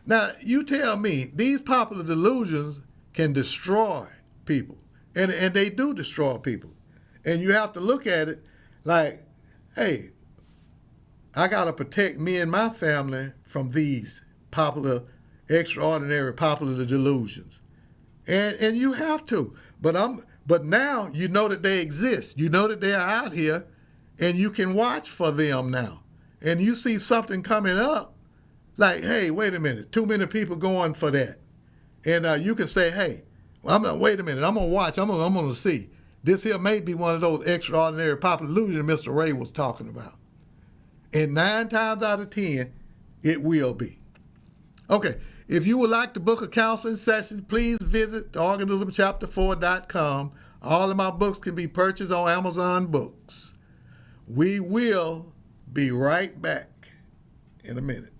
Now, you tell me, these popular delusions can destroy people, and they do destroy people. And you have to look at it like, hey, I got to protect me and my family from these extraordinary popular delusions. And you have to. But now you know that they exist. You know that they're out here, and you can watch for them now. And you see something coming up, like, hey, wait a minute, too many people going for that. And you can say, hey, wait a minute, I'm going to watch, I'm going to see. This here may be one of those extraordinary popular delusions Mr. Ray was talking about. And 9 times out of 10, it will be. Okay, if you would like to book a counseling session, please visit organismchapter4.com. All of my books can be purchased on Amazon Books. We will be right back in a minute.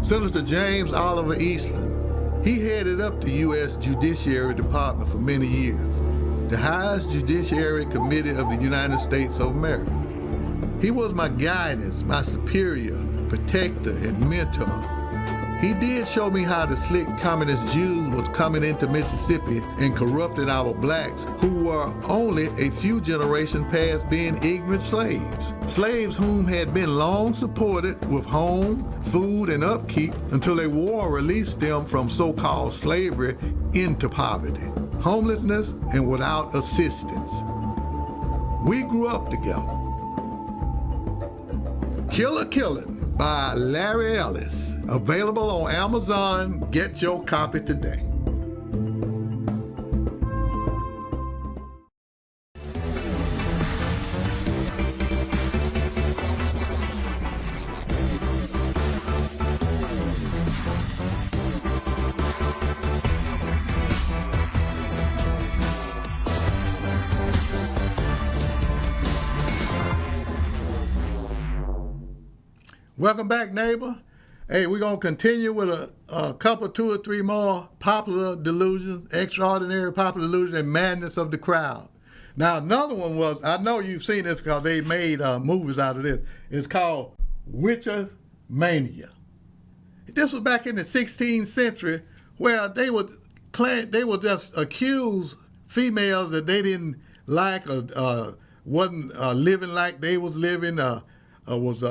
Senator James Oliver Eastland, he headed up the U.S. Judiciary Department for many years, the highest judiciary committee of the United States of America. He was my guidance, my superior, protector, and mentor. He did show me how the slick communist Jews was coming into Mississippi and corrupting our blacks, who were only a few generations past being ignorant slaves. Slaves whom had been long supported with home, food, and upkeep until a war released them from so-called slavery into poverty, homelessness, and without assistance. We grew up together. Killer Killing by Larry Ellis. Available on Amazon. Get your copy today. Welcome back, neighbor. Hey, we're going to continue with a couple, 2 or 3 more popular delusions, extraordinary popular delusions, and madness of the crowd. Now, another one was, I know you've seen this because they made movies out of this. It's called Witchcraft mania. This was back in the 16th century, where they would just accuse females that they didn't like or wasn't living like they was living, was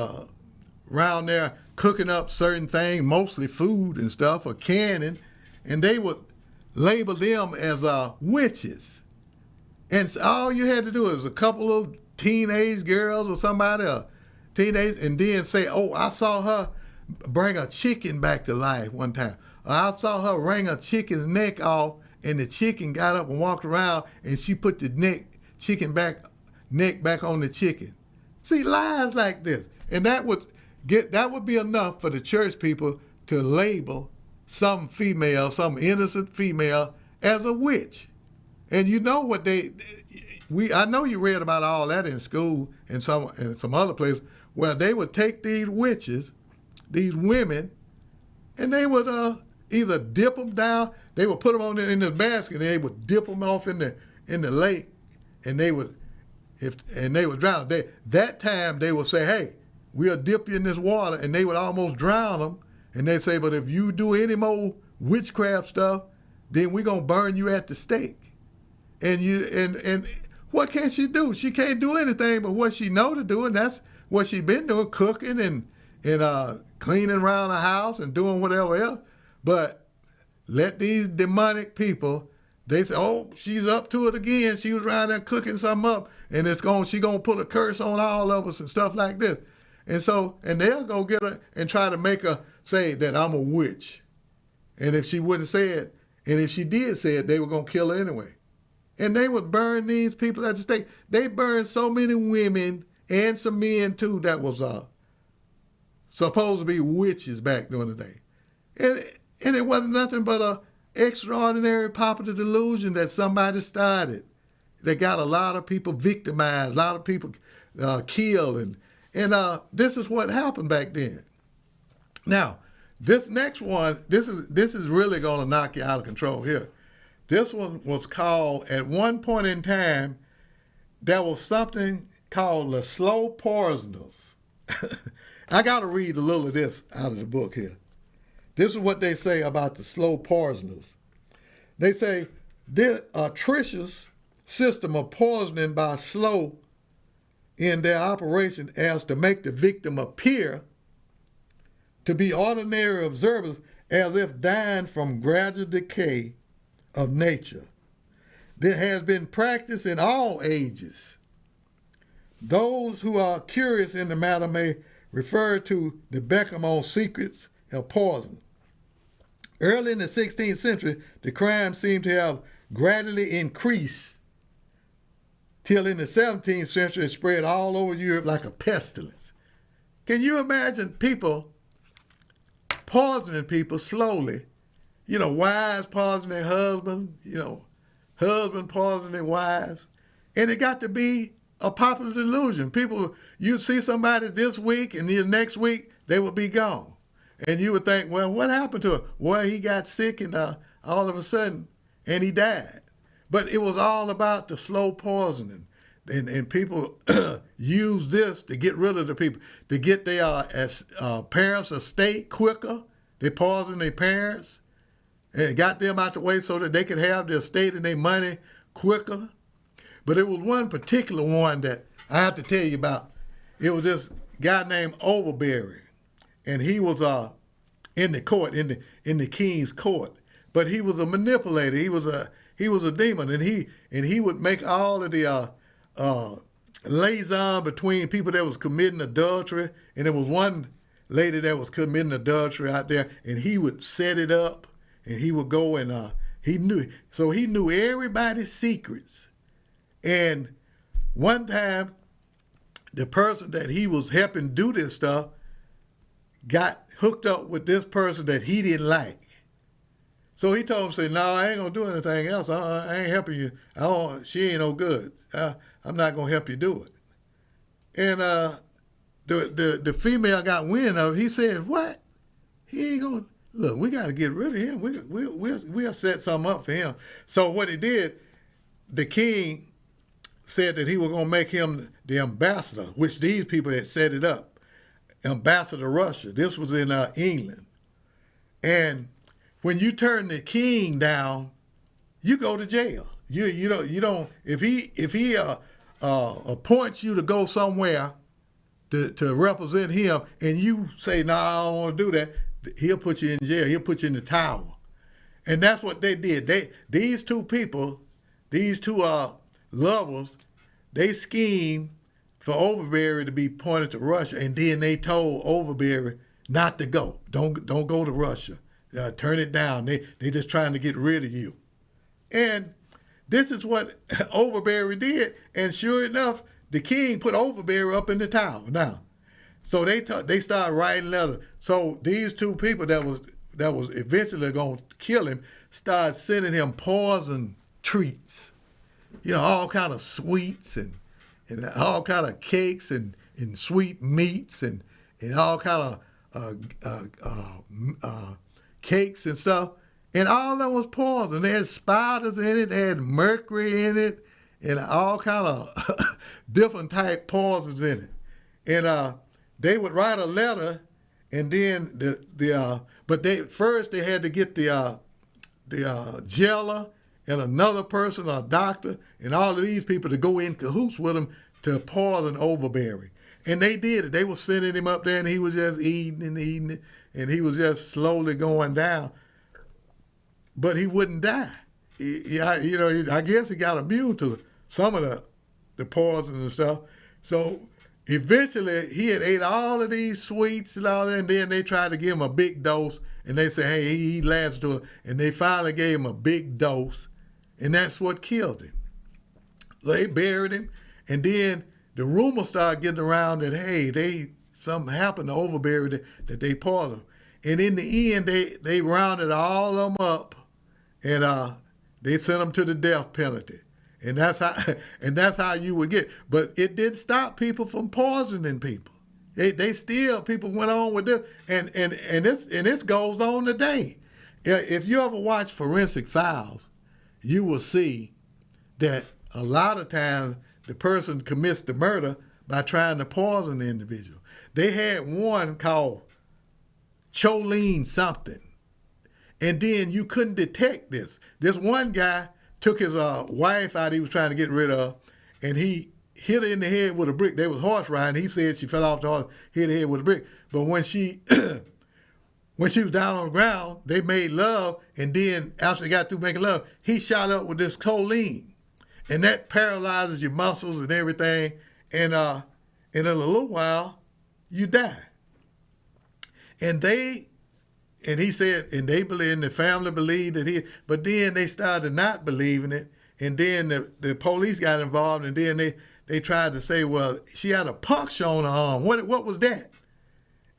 around there cooking up certain things, mostly food and stuff, or canning, and they would label them as witches. And so all you had to do is a couple of teenage girls or somebody, and then say, oh, I saw her bring a chicken back to life one time. I saw her wring a chicken's neck off, and the chicken got up and walked around, and she put the neck back on the chicken. See, lies like this, and that would be enough for the church people to label some innocent female as a witch. And you know what I know you read about all that in school and some other places where they would take these witches, these women, and they would either dip them down. They would put them in the basket, and they would dip them off in the lake, and they would drown. That time they would say, "Hey, we'll dip you in this water," and they would almost drown them. And they say, "But if you do any more witchcraft stuff, then we're gonna burn you at the stake." And what can she do? She can't do anything but what she know to do, and that's what she been doing, cooking and cleaning around the house and doing whatever else. But let these demonic people, they say, "Oh, she's up to it again. She was around there cooking something up, and she gonna put a curse on all of us and stuff like this." And they'll go get her and try to make her say that I'm a witch. And if she wouldn't say it, and if she did say it, they were gonna kill her anyway. And they would burn these people at the stake. They burned so many women and some men too that was supposed to be witches back during the day. And it wasn't nothing but a extraordinary popular delusion that somebody started. They got a lot of people victimized, a lot of people killed, and this is what happened back then. Now, this next one, this is really going to knock you out of control here. This one was called, at one point in time, there was something called the slow poisoners. I got to read a little of this out of the book here. This is what they say about the slow poisoners. They say, their atrocious system of poisoning by slow in their operation as to make the victim appear to be ordinary observers as if dying from gradual decay of nature. There has been practice in all ages. Those who are curious in the matter may refer to the Bechamel secrets of poison. Early in the 16th century, the crime seemed to have gradually increased till in the 17th century it spread all over Europe like a pestilence. Can you imagine people poisoning people slowly? You know, wives poisoning husbands, husband poisoning wives. And it got to be a popular delusion. People, you see somebody this week and the next week they will be gone. And you would think, well, what happened to him? Well, he got sick and all of a sudden, and he died. But it was all about the slow poisoning. And people use this to get rid of the people, to get their parents' estate quicker. They poisoned their parents and got them out the way so that they could have their estate and their money quicker. But it was one particular one that I have to tell you about. It was this guy named Overberry, and he was in the court, in the king's court. But he was a manipulator. He was a demon, and he would make all of the liaison between people that was committing adultery, and there was one lady that was committing adultery out there, and he would set it up, and he would go and he knew everybody's secrets. And one time, the person that he was helping do this stuff got hooked up with this person that he didn't like. So he told him, say, "No, I ain't gonna do anything else. I ain't helping you. She ain't no good. I'm not gonna help you do it." And the female got wind of it. He said, "What? He ain't gonna look. We got to get rid of him. We'll set something up for him." So what he did, the king said that he was gonna make him the ambassador, which these people had set it up, ambassador to Russia. This was in England, and when you turn the king down, you go to jail. You don't if he appoints you to go somewhere to represent him, and you say, "No, I don't want to do that," he'll put you in jail. He'll put you in the tower. And that's what they did. These two people, these two lovers, they schemed for Overberry to be pointed to Russia, and then they told Overberry not to go. Don't go to Russia. turn it down. They just trying to get rid of you. And this is what Overbury did. And sure enough, the king put Overbury up in the tower now. So they started writing letters. So these two people that was eventually going to kill him started sending him poison treats. All kind of sweets and all kind of cakes and sweet meats and all kind of cakes and stuff. And all of them was poison. They had spiders in it, they had mercury in it, and all kind of different type poisons in it. And they would write a letter, and then but they had to get the jailer and another person, a doctor, and all of these people to go in cahoots with him to poison Overbury. And they did it. They were sending him up there, and he was just eating it, and he was just slowly going down. But he wouldn't die. I guess he got immune to some of the poison and stuff. So eventually, he had ate all of these sweets and all that, and then they tried to give him a big dose, and they said, hey, he lasted to it. And they finally gave him a big dose, and that's what killed him. They buried him, and then the rumor started getting around that, hey, something happened to Overbury that they poisoned him. And in the end, they rounded all of them up, and they sent them to the death penalty. And that's how you would get. But it didn't stop people from poisoning people. People went on with this, and this goes on today. If you ever watch Forensic Files, you will see that a lot of times the person commits the murder by trying to poison the individual. They had one called choline something, and then you couldn't detect this. This one guy took his wife out he was trying to get rid of, and he hit her in the head with a brick. They was horse riding. He said she fell off the horse, hit her head with a brick. But when she was down on the ground, they made love, and then after they got through making love, he shot up with this choline, and that paralyzes your muscles and everything, and in a little while, you die. And he said, and they believed, and the family believed that but then they started not believing it, and then the police got involved, and then they tried to say, well, she had a puncture on her arm. What was that?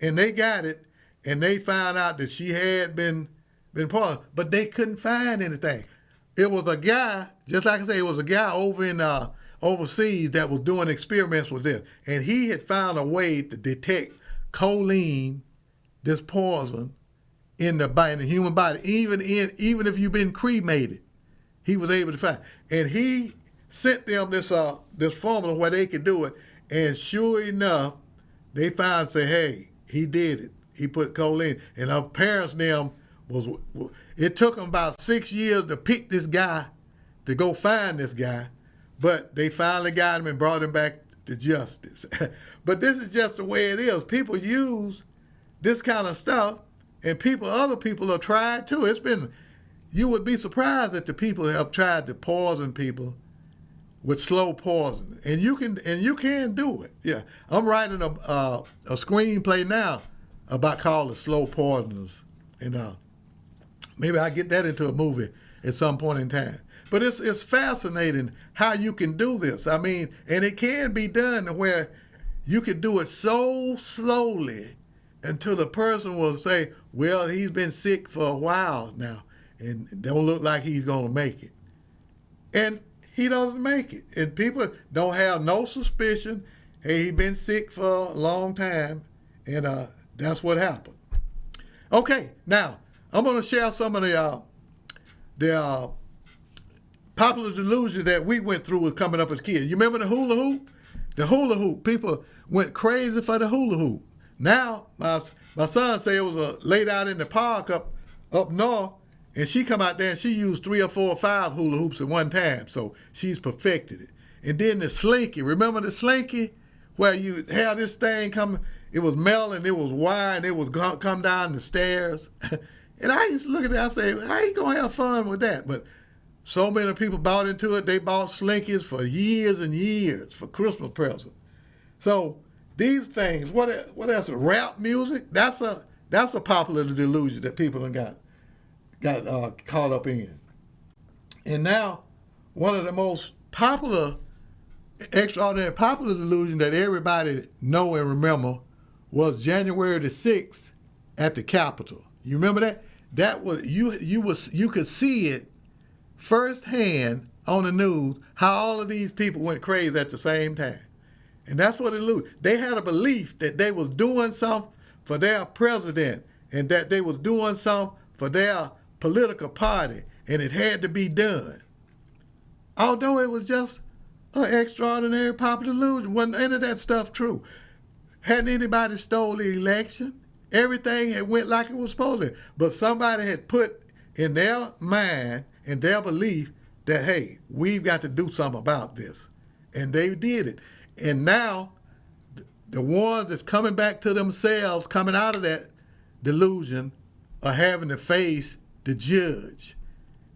And they got it, and they found out that she had been poisoned, but they couldn't find anything. It was a guy, just like I say, it was a guy over in overseas that was doing experiments with this, and he had found a way to detect choline, this poison, in the human body, even if you've been cremated, he was able to find. And he sent them this formula where they could do it, and sure enough, they found, say, hey, he did it. He put choline, and our parents them it took them about 6 years to pick this guy, to go find this guy, but they finally got him and brought him back to justice. But this is just the way it is. People use this kind of stuff, and other people have tried too. You would be surprised that the people have tried to poison people with slow poison, and you can do it. Yeah, I'm writing a screenplay now called The Slow Poisoners, and maybe I'll get that into a movie at some point in time. But it's fascinating how you can do this. I mean, and it can be done where you could do it so slowly until the person will say, well, he's been sick for a while now, and don't look like he's going to make it. And he doesn't make it. And people don't have no suspicion, hey, he's been sick for a long time, and that's what happened. Okay, now, I'm going to share some of the popular delusions that we went through with coming up as kids. You remember the hula hoop? The hula hoop, people went crazy for the hula hoop. Now, my son said it was laid out in the park up north, and she come out there and she used 3 or 4 or 5 hula hoops at one time, so she's perfected it. And then the slinky, remember the slinky? Where you have this thing come, it was metal and it was wide and it was come down the stairs. And I used to look at that and say, how you going to have fun with that? But so many people bought into it, they bought slinkies for years and years for Christmas presents. So these things, what else? Rap music, that's a popular delusion that people have got. got caught up in. And now, one of the most popular, extraordinary popular delusion that everybody know and remember was January the 6th at the Capitol. You remember that? That was you could see it firsthand on the news how all of these people went crazy at the same time. And that's what it was. They had a belief that they was doing something for their president and that they was doing something for their political party, and it had to be done. Although it was just an extraordinary popular delusion. Wasn't any of that stuff true. Hadn't anybody stole the election? Everything had went like it was supposed to. But somebody had put in their mind and their belief that, hey, we've got to do something about this. And they did it. And now, the ones that's coming back to themselves, coming out of that delusion, are having to face the judge.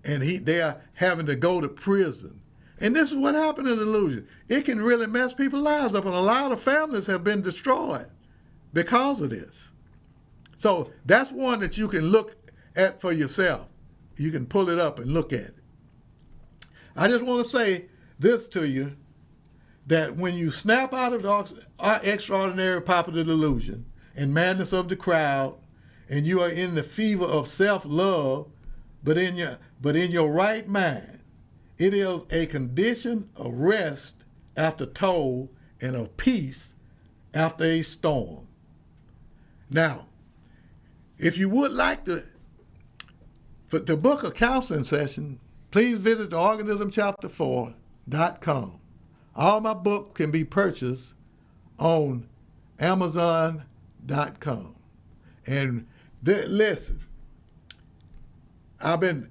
And they are having to go to prison. And this is what happened in delusion. It can really mess people's lives up, and a lot of families have been destroyed because of this. So that's one that you can look at for yourself. You can pull it up and look at it. I just want to say this to you, that when you snap out of the extraordinary popular delusion and madness of the crowd, and you are in the fever of self-love, but in your right mind, it is a condition of rest after toil and of peace after a storm. Now, if you would like to book a counseling session, please visit theorganismchapter4.com. All my books can be purchased on Amazon.com. And listen, I've been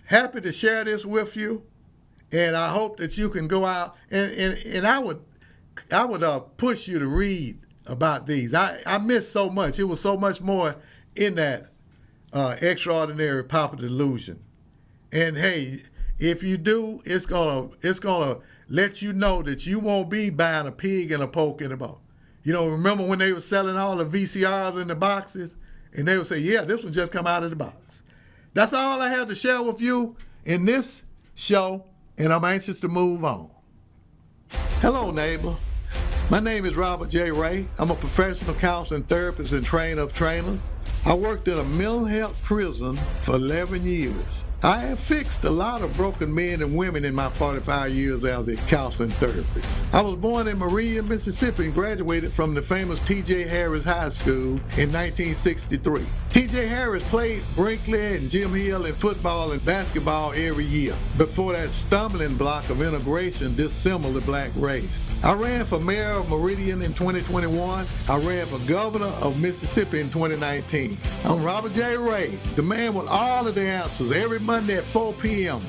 happy to share this with you, and I hope that you can go out and I would push you to read about these. I missed so much. It was so much more in that extraordinary popular delusion. And hey, if you do, it's gonna let you know that you won't be buying a pig and a poke anymore. You know, remember when they were selling all the VCRs in the boxes, and they would say, yeah, this one just come out of the box. That's all I have to share with you in this show, and I'm anxious to move on. Hello, neighbor. My name is Robert J. Ray. I'm a professional counseling therapist and trainer of trainers. I worked in a mental health prison for 11 years. I have fixed a lot of broken men and women in my 45 years as a counseling therapist. I was born in Maria, Mississippi, and graduated from the famous T.J. Harris High School in 1963. T.J. Harris played Brinkley and Jim Hill in football and basketball every year before that stumbling block of integration dissembled the black race. I ran for mayor of Meridian in 2021. I ran for governor of Mississippi in 2019. I'm Robert J. Ray, the man with all of the answers, every Monday at 4 p.m.